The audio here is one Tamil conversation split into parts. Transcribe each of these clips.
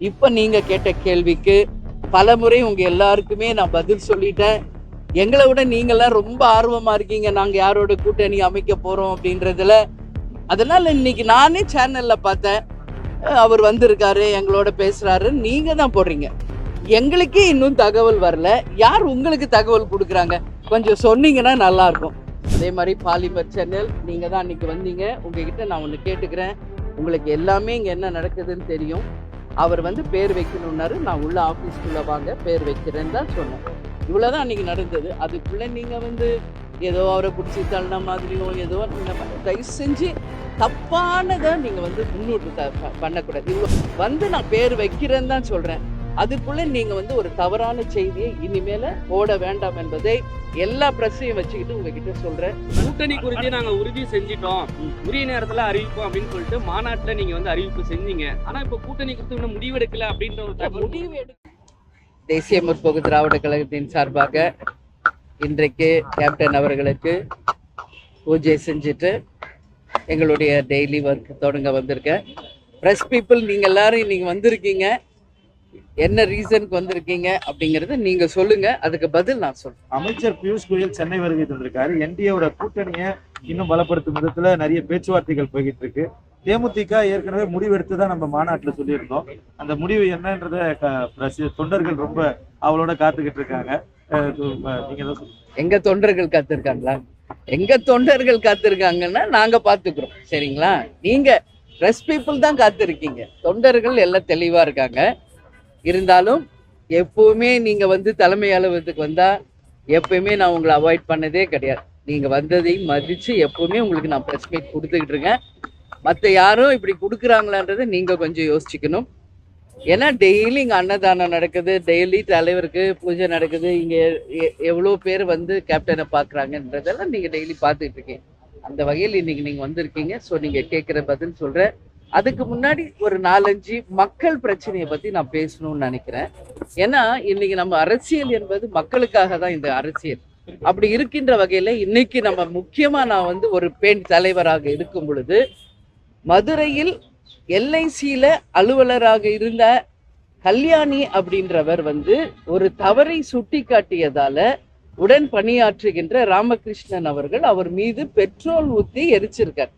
இப்ப நீங்க கேட்ட கேள்விக்கு பலமுறை உங்க எல்லாருக்குமே நான் பதில் சொல்லிட்டேன். எங்களை விட நீங்கெல்லாம் ரொம்ப ஆர்வமா இருக்கீங்க நாங்க யாரோட கூட்டணி அமைக்க போறோம் அப்படின்றதுல. அதனால இன்னைக்கு நானே சேனல்ல பார்த்தேன், அவர் வந்திருக்காரு எங்களோட பேசுறாரு, நீங்க தான் போடுறீங்க. எங்களுக்கே இன்னும் தகவல் வரல. யார் உங்களுக்கு தகவல் கொடுக்குறாங்க? கொஞ்சம் சொன்னீங்கன்னா நல்லா இருக்கும். அதே மாதிரி பாலிமர் சேனல், நீங்க தான் அன்னைக்கு வந்தீங்க. உங்ககிட்ட நான் ஒன்று கேட்டுக்கிறேன். உங்களுக்கு எல்லாமே இங்கே என்ன நடக்குதுன்னு தெரியும். அவர் வந்து பேர் வைக்கணுன்னாரு. நான் உள்ள ஆஃபீஸ்க்குள்ளே வாங்க பேர் வைக்கிறேன்னு தான் சொன்னேன். இவ்வளோதான் அன்றைக்கி நடந்தது. அதுக்குள்ளே நீங்கள் வந்து ஏதோ அவரை பிடிச்சி தள்ளின மாதிரியோ ஏதோ தயவு செஞ்சு தப்பானதை நீங்கள் வந்து முன்னோட்டு பண்ணக்கூடாது. இவ்வளோ வந்து நான் பேர் வைக்கிறேன்னு தான் சொல்கிறேன். அதுக்குள்ளே நீங்கள் வந்து ஒரு தவறான செய்தியை இனிமேல் போட வேண்டாம் என்பதை எல்லா பிரச்சனையும் வச்சுக்கிட்டு உங்ககிட்ட சொல்கிறேன். கூட்டணி குறித்து நாங்கள் உறுதி செஞ்சிட்டோம், உரிய நேரத்தில் அறிவிப்போம் அப்படின்னு சொல்லிட்டு மாநாட்டில் நீங்கள் வந்து அறிவிப்பு செஞ்சீங்க. ஆனால் இப்போ கூட்டணி குறித்து இன்னும் முடிவெடுக்கல அப்படின்ற ஒரு முடிவு தேசிய முற்போக்கு திராவிட கழகத்தின் சார்பாக இன்றைக்கு கேப்டன் அவர்களுக்கு பூஜை செஞ்சுட்டு எங்களுடைய டெய்லி ஒர்க் தொடங்க வந்திருக்கேன். ப்ரெஸ் பீப்புள் நீங்கள் எல்லாரும் இன்னைக்கு வந்திருக்கீங்க, என்ன ரீசனுக்கு வந்திருக்கீங்க அப்படிங்கறத நீங்க சொல்லுங்க, அதுக்கு பதில் நான் சொல்றேன். அமைச்சர் பியூஷ் கோயல் சென்னை வருகை தந்திருக்காரு. என்டிஏவோட கூட்டணியை இன்னும் பலப்படுத்தும் விதத்துல நிறைய பேச்சுவார்த்தைகள் போய்கிட்டு இருக்கு. தேமுதிக ஏற்கனவே முடிவெடுத்து தான் நம்ம மாநாட்டில் சொல்லியிருந்தோம். அந்த முடிவு என்னன்றத தொண்டர்கள் ரொம்ப அவளோட காத்துக்கிட்டு இருக்காங்க. நீங்க தான் சொல்லுங்க. எங்க தொண்டர்கள் காத்திருக்காங்களா? எங்க தொண்டர்கள் காத்திருக்காங்கன்னா நாங்க பாத்துக்கிறோம், சரிங்களா? நீங்க ப்ரெஸ் பீப்புள் தான் காத்திருக்கீங்க, தொண்டர்கள் எல்லாம் தெளிவா இருக்காங்க. இருந்தாலும் எப்பவுமே நீங்க வந்து தலைமை அலுவலகத்துக்கு வந்தா எப்பவுமே நான் உங்களை அவாய்ட் பண்ணதே கிடையாது. நீங்க வந்ததையும் மதிச்சு எப்பவுமே உங்களுக்கு நான் ப்ரெஸ் மீட் கொடுத்துக்கிட்டு இருக்கேன். மற்ற யாரும் இப்படி கொடுக்குறாங்களான்றதை நீங்க கொஞ்சம் யோசிச்சுக்கணும். ஏன்னா டெய்லி இங்கே அன்னதானம் நடக்குது, டெய்லி தலைவருக்கு பூஜை நடக்குது, இங்கே எவ்வளோ பேர் வந்து கேப்டனை பார்க்குறாங்கன்றதெல்லாம் நீங்கள் டெய்லி பார்த்துக்கிட்டு இருக்கீங்க. அந்த வகையில் இன்னைக்கு நீங்கள் வந்திருக்கீங்க. ஸோ நீங்கள் கேட்குற பதில் சொல்கிறேன். அதுக்கு முன்னாடி ஒரு 4-5 மக்கள் பிரச்சனையை பற்றி நான் பேசணும்னு நினைக்கிறேன். ஏன்னா இன்னைக்கு நம்ம அரசியல் என்பது மக்களுக்காக தான் இந்த அரசியல். அப்படி இருக்கின்ற வகையில் இன்னைக்கு நம்ம முக்கியமாக நான் வந்து ஒரு பெண் தலைவராக இருக்கும் பொழுது மதுரையில் எல்ஐசியில் அலுவலராக இருந்த கல்யாணி அப்படின்றவர் வந்து ஒரு தவறை சுட்டி காட்டியதால உடன் பணியாற்றுகின்ற ராமகிருஷ்ணன் அவர்கள் அவர் மீது பெட்ரோல் ஊற்றி எரிச்சிருக்கார்.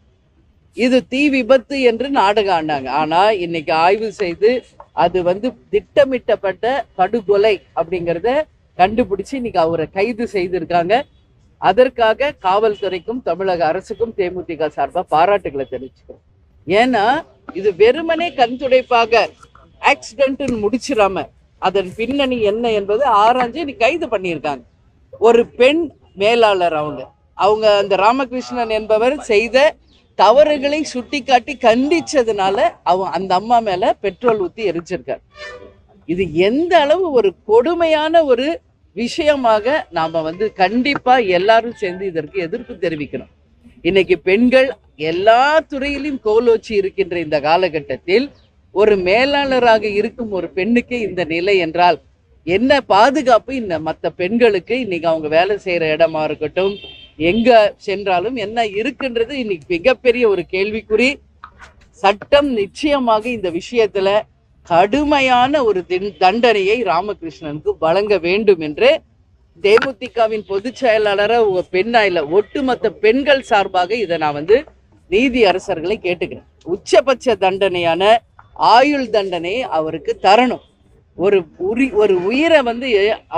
இது தீ விபத்து என்று நாடகம் ஆனாங்க. ஆனா இன்னைக்கு ஆய்வு செய்து அது வந்து திட்டமிட்டப்பட்ட படுகொலை அப்படிங்கிறத கண்டுபிடிச்சு இன்னைக்கு அவரை கைது செய்திருக்காங்க. அதற்காக காவல்துறைக்கும் தமிழக அரசுக்கும் தேமுதிக சார்பா பாராட்டுகளை தெரிவிச்சுக்கிறோம். ஏன்னா இது வெறுமனே கண்துடைப்பாக ஆக்சிடென்ட் முடிச்சிடாம அதன் பின்னணி என்ன என்பது ஆராய்ஞ்சு இன்னைக்கு கைது பண்ணியிருக்காங்க. ஒரு பெண் மேலாளர் அவங்க அந்த ராமகிருஷ்ணன் என்பவர் செய்த தவறுகளை சுட்டி காட்டி கண்டிச்சதுனால அந்த அம்மா மேல பெட்ரோல் ஊத்தி எரிச்சிருக்கார். இது எந்த அளவு ஒரு கொடுமையான ஒரு விஷயமாக நாம வந்து கண்டிப்பா எல்லாரும் சேர்ந்து இதற்கு எதிர்ப்பு தெரிவிக்கணும். இன்னைக்கு பெண்கள் எல்லா துறையிலும் கோலோச்சி இருக்கின்ற இந்த காலகட்டத்தில் ஒரு மேலாளராக இருக்கும் ஒரு பெண்ணுக்கு இந்த நிலை என்றால் என்ன பாதுகாப்பு இந்த மற்ற பெண்களுக்கு? இன்னைக்கு அவங்க வேலை செய்யற இடமா இருக்கட்டும், எங்க சென்றாலும் என்ன இருக்குன்றது இன்னைக்கு மிகப்பெரிய ஒரு கேள்விக்குறி. சட்டம் நிச்சயமாக இந்த விஷயத்துல கடுமையான ஒரு தண்டனையை ராமகிருஷ்ணனுக்கு வழங்க வேண்டும் என்று தேமுதிகவின் பொதுச் செயலாளரை பெண்ணா இல்ல ஒட்டுமொத்த பெண்கள் சார்பாக இதை நான் வந்து நீதி அரசர்களை கேட்டுக்கிறேன். உச்சபட்ச தண்டனையான ஆயுள் தண்டனையை அவருக்கு தரணும். ஒரு உயிரை வந்து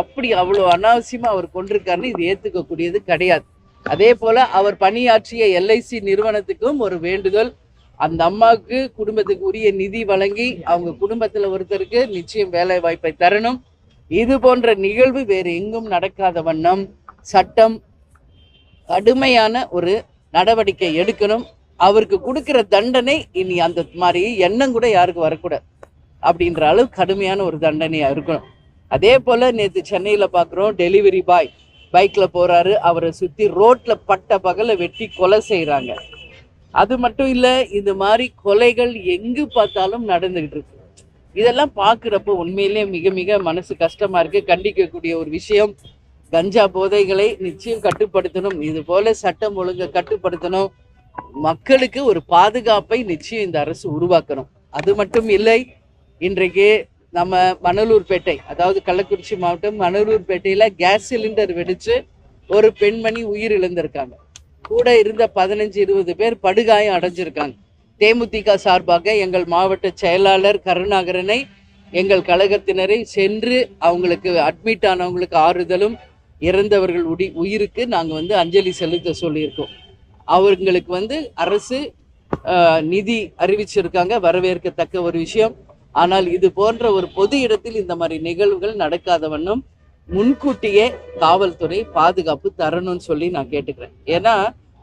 அப்படி அவ்வளவு அனாவசியமா அவர் கொண்டிருக்காருன்னு இது ஏத்துக்கக்கூடியது கிடையாது. அதே போல அவர் பணியாற்றிய எல்ஐசி நிறுவனத்துக்கும் ஒரு வேண்டுதல், அந்த அம்மாவுக்கு குடும்பத்துக்கு உரிய நிதி வழங்கி அவங்க குடும்பத்துல ஒருத்தருக்கு நிச்சயம் வேலை வாய்ப்பை தரணும். இது போன்ற நிகழ்வு வேறு எங்கும் நடக்காத வண்ணம் சட்டம் கடுமையான ஒரு நடவடிக்கை எடுக்கணும். அவருக்கு கொடுக்கிற தண்டனை இனி அந்த மாதிரி எண்ணம் கூட யாருக்கு வரக்கூடாது அப்படின்ற அளவு கடுமையான ஒரு தண்டனையா இருக்கணும். அதே போல நேற்று சென்னையில பாக்குறோம், டெலிவரி பாய் பைக்ல போறாரு, அவரை சுத்தி ரோட்ல பட்ட பகல வெட்டி கொலை செய்யறாங்க. அது மட்டும் இல்ல, இது மாதிரி கொலைகள் எங்கு பார்த்தாலும் நடந்துகிட்டு இருக்கு. இதெல்லாம் பாக்குறப்போ உண்மையிலே மிக மிக மனசு கஷ்டமா இருக்கு. கண்டிக்கக்கூடிய ஒரு விஷயம், கஞ்சா போதைகளை நிச்சயம் கட்டுப்படுத்தணும். இது போல சட்டம் ஒழுங்கை கட்டுப்படுத்தணும். மக்களுக்கு ஒரு பாதுகாப்பை நிச்சயம் இந்த அரசு உருவாக்கணும். அது மட்டும் இல்லை, இன்றைக்கு நம்ம மணலூர்பேட்டை, அதாவது கள்ளக்குறிச்சி மாவட்டம் மணலூர்பேட்டையில் கேஸ் சிலிண்டர் வெடித்து ஒரு பெண்மணி உயிர் இழந்திருக்காங்க. கூட இருந்த 15-20 பேர் படுகாயம் அடைஞ்சிருக்காங்க. தேமுதிக சார்பாக எங்கள் மாவட்ட செயலாளர் கருணாகரனை, எங்கள் கழகத்தினரை சென்று அவங்களுக்கு அட்மிட் ஆனவங்களுக்கு ஆறுதலும், இறந்தவர்கள் உயிருக்கு நாங்கள் அஞ்சலி செலுத்த சொல்லியிருக்கோம். அவங்களுக்கு அரசு நிதி அறிவிச்சிருக்காங்க, வரவேற்கத்தக்க ஒரு விஷயம். ஆனால் இது போன்ற ஒரு பொது இடத்தில் இந்த மாதிரி நிகழ்வுகள் நடக்காத வண்ணம் முன்கூட்டியே காவல்துறை பாதுகாப்பு தரணும்னு சொல்லி நான் கேட்டுக்கிறேன். ஏன்னா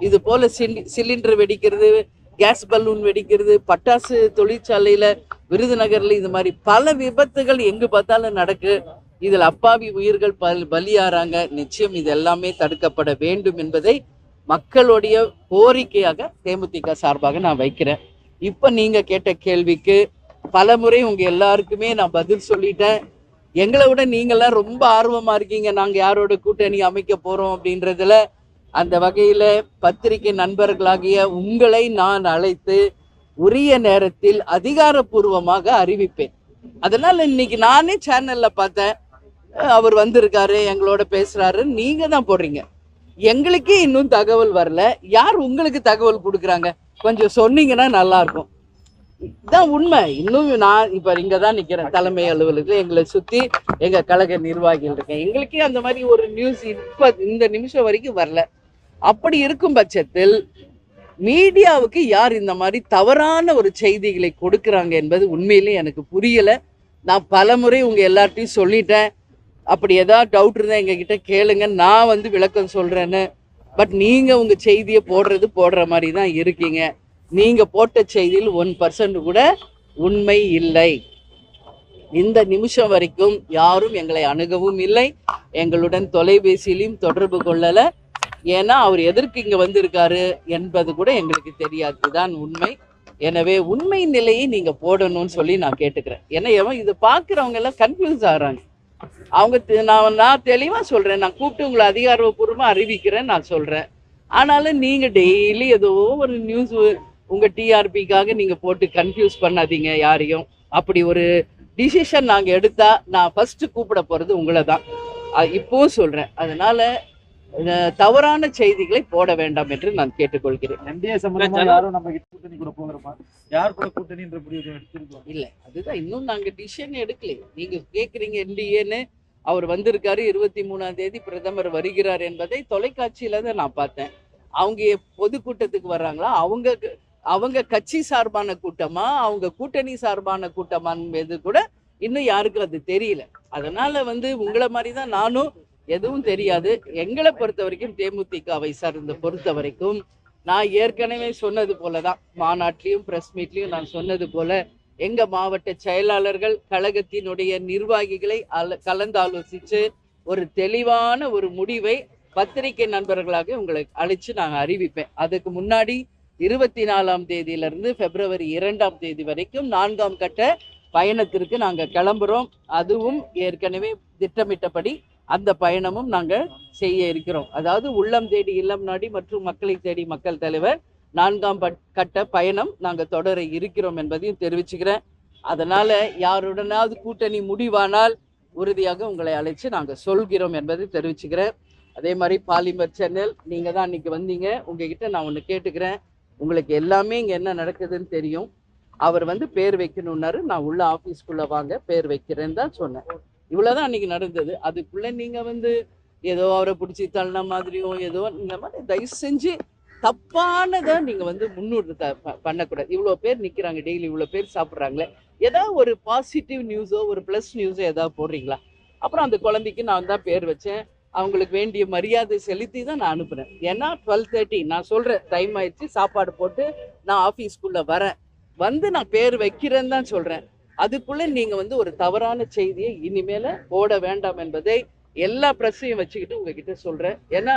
இது போல சிலிண்டர் வெடிக்கிறது, கேஸ் பலூன் வெடிக்கிறது, பட்டாசு தொழிற்சாலையில விருதுநகர்ல இது மாதிரி பல விபத்துகள் எங்கு பார்த்தாலும் நடக்கு. இதில் அப்பாவி உயிர்கள் பலியாறாங்க. நிச்சயம் இது எல்லாமே தடுக்கப்பட வேண்டும் என்பதை மக்களுடைய கோரிக்கையாக தேமுதிக சார்பாக நான் வைக்கிறேன். இப்ப நீங்க கேட்ட கேள்விக்கு பல முறை உங்க எல்லாருக்குமே நான் பதில் சொல்லிட்டேன். எங்களை விட நீங்கெல்லாம் ரொம்ப ஆர்வமா இருக்கீங்க நாங்க யாரோட கூட்டணி அமைக்க போறோம் அப்படின்றதுல. அந்த வகையில பத்திரிகை நண்பர்களாகிய உங்களை நான் அழைத்து உரிய நேரத்தில் அதிகாரப்பூர்வமாக அறிவிப்பேன். அதனால இன்னைக்கு நானே சேனல்ல பார்த்தேன், அவர் வந்திருக்காரு எங்களோட பேசுறாரு, நீங்க தான் போடுறீங்க. எங்களுக்கே இன்னும் தகவல் வரல. யார் உங்களுக்கு தகவல் கொடுக்குறாங்க? கொஞ்சம் சொன்னீங்கன்னா நல்லா இருக்கும். இதுதான் உண்மை. இன்னும் நான் இப்ப இங்க தான் நிக்கிறேன் தலைமை அலுவலகத்துல. எங்களை சுத்தி எங்க கழக நிர்வாகிகள் இருக்கேன். எங்களுக்கே அந்த மாதிரி ஒரு நியூஸ் இப்ப இந்த நிமிஷம் வரைக்கும் வரல. அப்படி இருக்கும் பட்சத்தில் மீடியாவுக்கு யார் இந்த மாதிரி தவறான ஒரு செய்திகளை கொடுக்குறாங்க என்பது உண்மையிலே எனக்கு புரியல. நான் பலமுறை உங்க எல்லார்ட்டையும் சொல்லிட்டேன். அப்படி ஏதாவது டவுட் இருந்தால் எங்ககிட்ட கேளுங்க, நான் விளக்கம் சொல்றேன்னு. பட் நீங்க உங்க செய்தியை போடுற மாதிரி தான் இருக்கீங்க. நீங்க போட்ட செய்தியில் 1% கூட உண்மை இல்லை. இந்த நிமிஷம் வரைக்கும் யாரும் எங்களை அணுகவும் இல்லை, எங்களுடன் தொலைபேசியிலையும் தொடர்பு கொள்ளல. ஏன்னா அவர் எதற்கு இங்க வந்திருக்காரு என்பது கூட எங்களுக்கு தெரியாது. இதுதான் உண்மை. எனவே உண்மை நிலையை நீங்க போடணும்னு சொல்லி நான் கேட்டுக்கிறேன். ஏன்னா இதை பார்க்குறவங்க எல்லாம் கன்ஃபியூஸ் ஆகுறாங்க. நான் தெளிவா சொல்றேன், நான் கூப்பிட்டு உங்களை அதிகாரப்பூர்வமா அறிவிக்கிறேன் நான் சொல்றேன். ஆனாலும் நீங்க டெய்லி ஏதோ ஒரு நியூஸ் உங்க டிஆர்பிக்காக நீங்க போட்டு கன்ஃபியூஸ் பண்ணாதீங்க யாரையும். அப்படி ஒரு டிசிஷன் நாங்க எடுத்தா நான் ஃபர்ஸ்ட் கூப்பிட போறது உங்களை தான். இப்பவும் சொல்றேன். அதனால தவறான செய்திகளை போட வேண்டாம் என்று நான் கேட்டுக்கொள்கிறேன். என்டிஏ சம்பந்தமா யாரும் நம்ம கூட்டணி கூட போகிறோமா? யார் கூட கூட்டணின்ற முடிவு எடுத்துருக்கோம் இல்ல, அதுதான் இன்னும் நாங்க டிசிஷன் எடுக்கல. நீங்க கேக்குறீங்க என்டிஏன்னு. அவர் வந்திருக்காரு, 23ஆம் தேதி பிரதமர் வருகிறார் என்பதை தொலைக்காட்சியில தான் நான் பார்த்தேன். அவங்க பொதுக்கூட்டத்துக்கு வர்றாங்களா, அவங்க கட்சி சார்பான கூட்டமா, அவங்க கூட்டணி சார்பான கூட்டமான்னு கூட இன்னும் யாருக்கும் அது தெரியல. அதனால உங்களை மாதிரி தான் நானும் எதுவும் தெரியாது. எங்களை பொறுத்த வரைக்கும் தேமுதிகவை சார்ந்த பொறுத்த வரைக்கும் நான் ஏற்கனவே சொன்னது போலதான், மாநாட்டிலையும் பிரஸ் மீட்லையும் நான் சொன்னது போல, எங்க மாவட்ட செயலாளர்கள் கழகத்தினுடைய நிர்வாகிகளை கலந்தாலோசிச்சு ஒரு தெளிவான ஒரு முடிவை பத்திரிகை நண்பர்களாக உங்களை அழைச்சு நாங்கள் அறிவிப்பேன். அதுக்கு முன்னாடி 24ஆம் தேதியிலிருந்து பிப்ரவரி 2ஆம் தேதி வரைக்கும் 4ஆம் கட்ட பயணத்திற்கு நாங்கள் கிளம்புறோம். அதுவும் ஏற்கனவே திட்டமிட்டபடி அந்த பயணமும் நாங்கள் செய்ய இருக்கிறோம். அதாவது உள்ளம் தேடி இல்லம் நாடி மற்றும் மக்களை தேடி மக்கள் தலைவர் 4ஆம் கட்ட பயணம் நாங்கள் தொடர இருக்கிறோம் என்பதையும் தெரிவிச்சுக்கிறேன். அதனால யாருடனாவது கூட்டணி முடிவானால் உறுதியாக உங்களை அழைச்சு நாங்கள் சொல்கிறோம் என்பதை தெரிவிச்சுக்கிறேன். அதே மாதிரி பாலிமர் சேனல், நீங்க தான் இன்னைக்கு வந்தீங்க. உங்ககிட்ட நான் ஒன்று கேட்டுக்கிறேன். உங்களுக்கு எல்லாமே இங்கே என்ன நடக்குதுன்னு தெரியும். அவர் பேர் வைக்கணும்னாரு. நான் உள்ள ஆஃபீஸ்க்குள்ள வாங்க பேர் வைக்கிறேன்னு தான் சொன்னேன். இவ்வளவுதான் அன்னைக்கு நடந்தது. அதுக்குள்ள நீங்க ஏதோ அவரை பிடிச்சி தள்ளின மாதிரியும் ஏதோ இந்த மாதிரி தயவு செஞ்சு தப்பானதை நீங்க முன்னோட்டு பண்ணக்கூடாது. இவ்வளவு பேர் நிக்கிறாங்க, டெய்லி இவ்வளவு பேர் சாப்பிட்றாங்களே, ஏதாவது ஒரு பாசிட்டிவ் நியூஸோ ஒரு பிளஸ் நியூஸோ ஏதாவது போடுறீங்களா? அப்புறம் அந்த குழந்தைக்கு நான் தான் பேர் வச்சேன். அவங்களுக்கு வேண்டிய மரியாதை செலுத்தி தான் நான் அனுப்புறேன். ஏன்னா 12:30 நான் சொல்றேன், டைம் ஆயிடுச்சு, சாப்பாடு போட்டு நான் ஆஃபீஸ்க்குள்ள வரேன், நான் பேர் வைக்கிறேன்னு தான் சொல்றேன். அதுக்குள்ள நீங்க ஒரு தவறான செய்தியை இனிமேல போட வேண்டாம் என்பதை எல்லா பிரச்சனையும் வச்சுக்கிட்டு உங்ககிட்ட சொல்றேன். ஏன்னா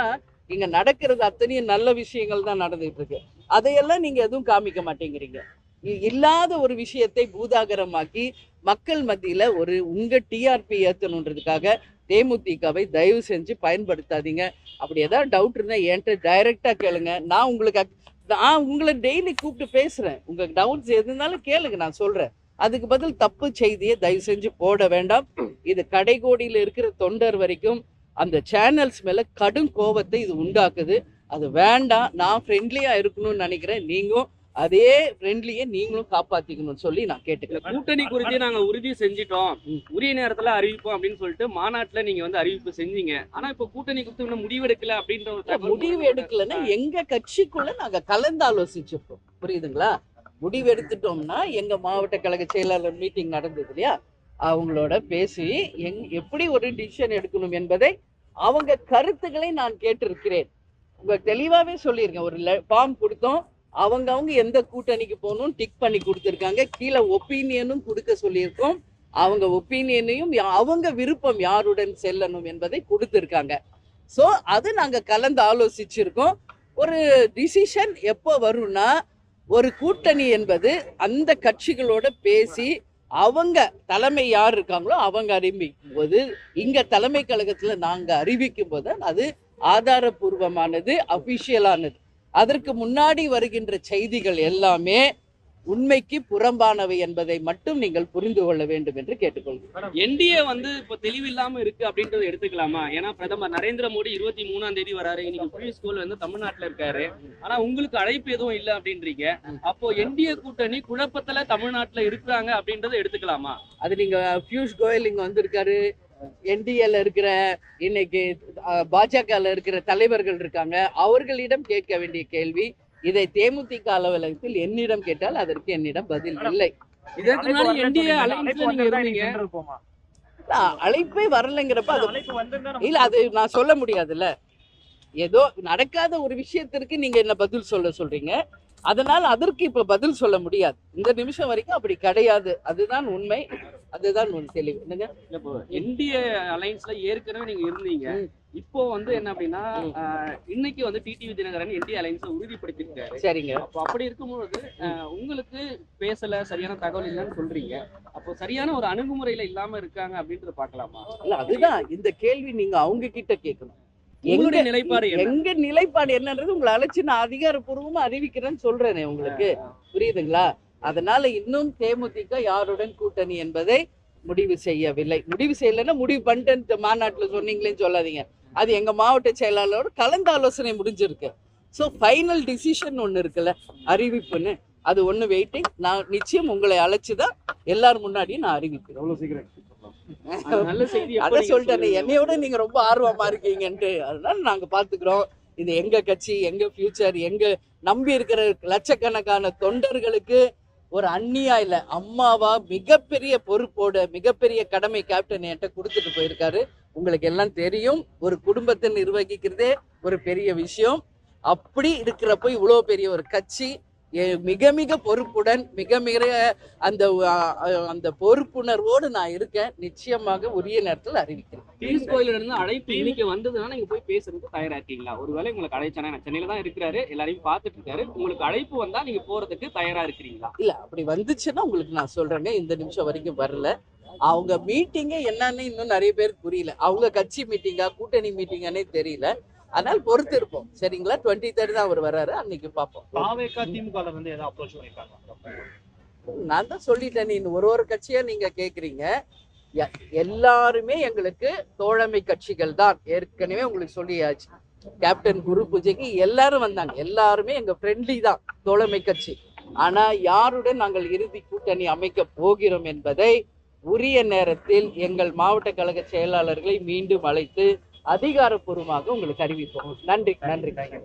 இங்க நடக்கிறது அத்தனையும் நல்ல விஷயங்கள் தான் நடந்துட்டு இருக்கு. அதையெல்லாம் நீங்க எதுவும் காமிக்க மாட்டேங்கிறீங்க. இல்லாத ஒரு விஷயத்தை பூதாகரமாக்கி மக்கள் மத்தியில உங்க டிஆர்பி ஏத்தணுன்றதுக்காக தேமுதிகவை தயவு செஞ்சு பயன்படுத்தாதீங்க. அப்படி ஏதாவது டவுட் இருந்தா என்கிட்ட டைரக்டா கேளுங்க. நான் உங்களை டெய்லி கூப்பிட்டு பேசுறேன். உங்க டவுட்ஸ் எது இருந்தாலும் கேளுங்க, நான் சொல்றேன். அதுக்கு பதில் தப்பு செய்தியை தயவு செஞ்சு போட வேண்டாம். இது கடைகோடியில் இருக்கிற தொண்டர் வரைக்கும் அந்த சேனல்ஸ் மேல கடும் கோபத்தை இது உண்டாக்குது. அது வேண்டாம். நான் ஃப்ரெண்ட்லியா இருக்கணும்னு நினைக்கிறேன். நீங்களும் அதே ஃப்ரெண்ட்லியை நீங்களும் காப்பாத்திக்கணும்னு சொல்லி நான் கேட்டுக்கிறேன். கூட்டணி குறித்து நாங்க உறுதி செஞ்சிட்டோம், உரிய நேரத்துல அறிவிப்போம் அப்படின்னு சொல்லிட்டு மாநாட்டுல நீங்க வந்து அறிவிப்பு செஞ்சீங்க. ஆனா இப்ப கூட்டணி குறித்து இன்னும் முடிவெடுக்கல அப்படின்ற ஒரு தகவல் முடிவு எடுக்கலன்னா எங்க கட்சிக்குள்ள நாங்க கலந்து ஆலோசிச்சிருக்கோம். புரியுதுங்களா? முடிவு எடுத்துட்டோம்னா எங்க மாவட்ட கழக செயலாளர் மீட்டிங் நடந்தது இல்லையா, அவங்களோட பேசி எப்படி ஒரு டிசிஷன் எடுக்கணும் என்பதை அவங்க கருத்துக்களை நான் கேட்டிருக்கிறேன். தெளிவாவே சொல்லியிருக்கேன். ஒரு ஃபார்ம் கொடுத்தோம், அவங்க எந்த கூட்டணிக்கு போகணும் டிக் பண்ணி கொடுத்துருக்காங்க. கீழே ஒப்பீனியனும் கொடுக்க சொல்லியிருக்கோம். அவங்க ஒப்பீனியனையும் அவங்க விருப்பம் யாருடன் செல்லணும் என்பதை கொடுத்துருக்காங்க. ஸோ அது நாங்கள் கலந்து ஆலோசிச்சிருக்கோம். ஒரு டிசிஷன் எப்போ வரும்னா, ஒரு கூட்டணி என்பது அந்த கட்சிகளோட பேசி அவங்க தலைமை யார் இருக்காங்களோ அவங்க அறிவிக்கும் போது, இங்க தலைமை கழகத்துல நாங்க அறிவிக்கும் போது அது ஆதாரபூர்வமானது, அபிஷியலானது. அதற்கு முன்னாடி வருகின்ற செய்திகள் எல்லாமே உண்மைக்கு புறம்பானவை என்பதை மட்டும் நீங்கள் புரிந்து கொள்ள வேண்டும் என்று கேட்டுக்கொள்கிறேன். என்டிஏ வந்து இப்ப தெளிவில்லாம இருக்கு அப்படின்றத எடுத்துக்கலாமா? ஏன்னா பிரதமர் நரேந்திர மோடி 23ஆம் தேதி வராரு, இன்னைக்கு பியூஷ் கோயல் வந்து தமிழ்நாட்டுல இருக்காரு. ஆனா உங்களுக்கு அழைப்பு எதுவும் இல்லை அப்படின்றீங்க. அப்போ என்டிஏ கூட்டணி குழப்பத்துல தமிழ்நாட்டுல இருக்கிறாங்க அப்படின்றத எடுத்துக்கலாமா? அது நீங்க பியூஷ் கோயல் இங்க வந்திருக்காரு, என்டிஏல இருக்கிற இன்னைக்கு பாஜகல இருக்கிற தலைவர்கள் இருக்காங்க, அவர்களிடம் கேட்க வேண்டிய கேள்வி. இதை தேமுதிக அலுவலகத்தில் என்னிடம் கேட்டால் அதற்கு என்னிடம் பதில் இல்லை. இதற்கு முன்னாடி என்டிஏ அலைன்ஸ்ல நீங்க இருந்தீங்க. அழைப்பே வரலைங்கிறப்ப அது இல்ல, அது நான் சொல்ல முடியாதுல்ல. ஏதோ நடக்காத ஒரு விஷயத்திற்கு நீங்க என்ன பதில் சொல்றீங்க. அதனால அதற்கு இப்ப பதில் சொல்ல முடியாது. இந்த நிமிஷம் வரைக்கும் அப்படி கிடையாது. அதுதான் உண்மை, அதுதான் ஒரு தெளிவு. என்னங்க, என்டிஏ அலைன்ஸ்ல ஏற்கனவே நீங்க இருந்தீங்க. இப்போ வந்து என்ன அப்படின்னா, இன்னைக்கு வந்து டிடிவி தினகரன் என்டிஏ அலைன்ஸை உறுதிப்படுத்திருக்காரு. சரிங்க. அப்போ அப்படி இருக்கும்போது உங்களுக்கு பேசல, சரியான தகவல் இல்லைன்னு சொல்றீங்க. அப்போ சரியான ஒரு அணுகுமுறையில இல்லாம இருக்காங்க அப்படின்றத பாக்கலாமா? இல்ல, அதுதான் இந்த கேள்வி நீங்க அவங்க கிட்ட கேட்கணும். எங்களுடைய நிலைப்பாடு எங்க நிலைப்பாடு என்னன்றது உங்களை அழைச்சு நான் அதிகாரப்பூர்வமா அறிவிக்கிறேன்னு சொல்றேனே உங்களுக்கு. புரியுதுங்களா? அதனால இன்னும் தேமுதிக யாருடன் கூட்டணி என்பதை முடிவு செய்யவில்லை. முடிவு செய்யலைன்னா முடிவு பண்ணிட்டு மாநாட்டுல சொன்னீங்களேன்னு சொல்லாதீங்க. அது எங்க மாவட்ட செயலாளரோட கலந்து ஆலோசனை முடிஞ்சிருக்கு. ஸோ ஃபைனல் டிசிஷன் ஒன்று இருக்குல்ல, அறிவிப்புன்னு, அது ஒன்று வெயிட்டிங். நான் நிச்சயம் உங்களை அழைச்சுதான் எல்லாரும் முன்னாடியும் நான் அறிவிக்கிறேன். எவ்வளவு சீக்கிரம் நல்ல செய்தி. அதை சொல்லிட்டேன், என்னையோட நீங்க ரொம்ப ஆர்வமா இருக்கீங்கன்ட்டு. அதனால நாங்க பாத்துக்கிறோம். இது எங்க கட்சி, எங்க ஃபியூச்சர், எங்க நம்பி இருக்கிற லட்சக்கணக்கான தொண்டர்களுக்கு ஒரு அந்நியா இல்ல, அம்மாவா மிகப்பெரிய பொறுப்போட மிகப்பெரிய கடமை கேப்டன் என்கிட்ட கொடுத்துட்டு போயிருக்காரு. உங்களுக்கு எல்லாம் தெரியும். ஒரு குடும்பத்தை நிர்வகிக்கிறதே ஒரு பெரிய விஷயம். அப்படி இருக்கிறப்போ இவ்வளவு பெரிய ஒரு கட்சி மிக மிக பொறுப்புடன் மிக மிக அந்த பொறுப்புணர்வோடு நான் இருக்கேன். நிச்சயமாக உரிய நேரத்தில் அறிவிக்கிறேன். பியூஷ் கோயல்ல இருந்து அழைப்பு இன்னைக்கு வந்ததுன்னா நீங்க போய் பேசுறதுக்கு தயாரா இருக்கீங்களா? ஒருவேளை உங்களுக்கு அழைச்சானா, சென்னையில தான் இருக்கிறாரு, எல்லாரையும் பார்த்துட்டு இருக்காரு, உங்களுக்கு அழைப்பு வந்தா நீங்க போறதுக்கு தயாரா இருக்கிறீங்களா? இல்ல, அப்படி வந்துச்சுன்னா உங்களுக்கு நான் சொல்றேங்க. இந்த நிமிஷம் வரைக்கும் வரல. அவங்க மீட்டிங்கே என்னன்னு இன்னும் நிறைய பேருக்கு புரியல. அவங்க கட்சி மீட்டிங்கா கூட்டணி மீட்டிங்கானே தெரியல. அதனால பொறுத்து இருப்போம். சரிங்களா? 23rd தான் அவர் வர்றாரு, அன்னைக்கு பார்ப்போம். நான் தான் சொல்லிட்டேன். நீ ஒரு கட்சியா நீங்க கேக்குறீங்க. எல்லாருமே எங்களுக்கு தோழமை கட்சிகள் தான். ஏற்கனவே உங்களுக்கு சொல்லியாச்சு. கேப்டன் குரு பூஜைக்கு எல்லாரும் வந்தாங்க. எல்லாருமே எங்க ஃப்ரெண்ட்லி தான், தோழமை கட்சி. ஆனா யாருடன் நாங்கள் இறுதி கூட்டணி அமைக்க போகிறோம் என்பதை உரிய நேரத்தில் எங்கள் மாவட்ட கழக செயலாளர்களை மீண்டும் அழைத்து அதிகாரப்பூர்வமாக உங்களுக்கு அறிவிப்போம். நன்றி.